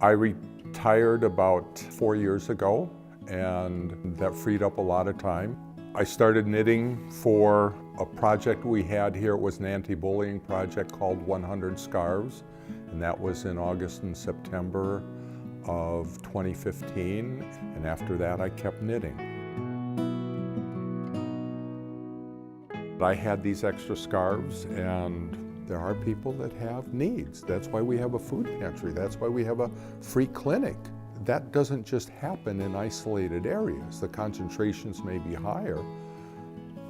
I retired about 4 years ago, and that freed up a lot of time. I started knitting for a project we had here. It was an anti-bullying project called 100 Scarves, and that was in August and September of 2015, and after that I kept knitting. I had these extra scarves, and there are people that have needs. That's why we have a food pantry. That's why we have a free clinic. That doesn't just happen in isolated areas. The concentrations may be higher,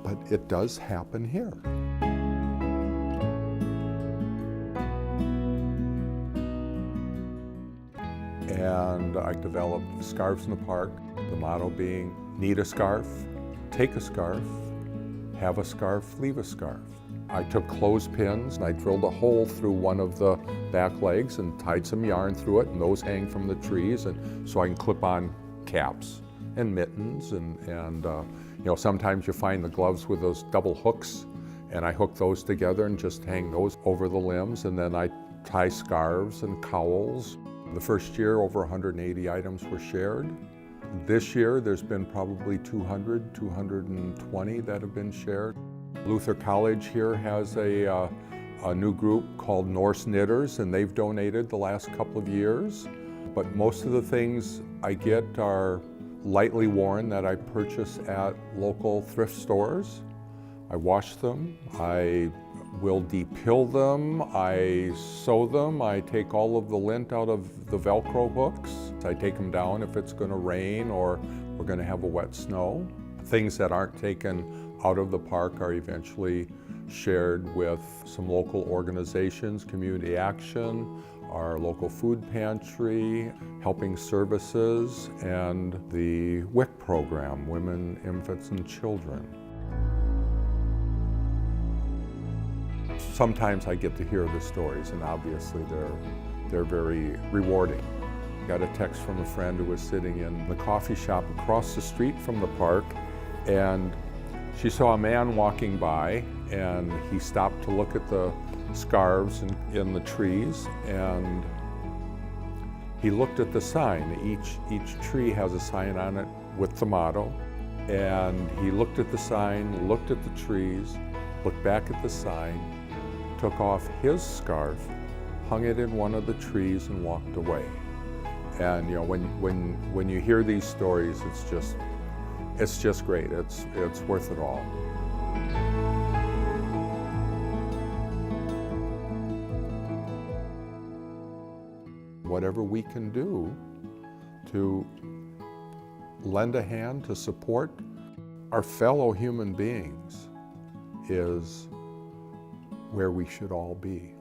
but it does happen here. And I developed Scarves in the Park, the motto being, need a scarf, take a scarf, have a scarf, leave a scarf. I took clothespins and I drilled a hole through one of the back legs and tied some yarn through it, and those hang from the trees, and so I can clip on caps and mittens, and you know, sometimes you find the gloves with those double hooks, and I hook those together and just hang those over the limbs, and then I tie scarves and cowls. The first year, over 180 items were shared. This year, there's been probably 200, 220 that have been shared. Luther College here has a new group called Norse Knitters, and they've donated the last couple of years. But most of the things I get are lightly worn that I purchase at local thrift stores. I wash them, I will depill them, I sew them, I take all of the lint out of the Velcro hooks. I take them down if it's going to rain or we're going to have a wet snow. Things that aren't taken out of the park are eventually shared with some local organizations, Community Action, our local food pantry, Helping Services, and the WIC program, Women, Infants, and Children. Sometimes I get to hear the stories, and obviously they're very rewarding. I got a text from a friend who was sitting in the coffee shop across the street from the park, and she saw a man walking by, and he stopped to look at the scarves in the trees, and he looked at the sign. Each tree has a sign on it with the motto, and he looked at the sign, looked at the trees, looked back at the sign, took off his scarf, hung it in one of the trees, and walked away. And you know, when you hear these stories, it's just great. It's worth it all. Whatever we can do to lend a hand to support our fellow human beings is where we should all be.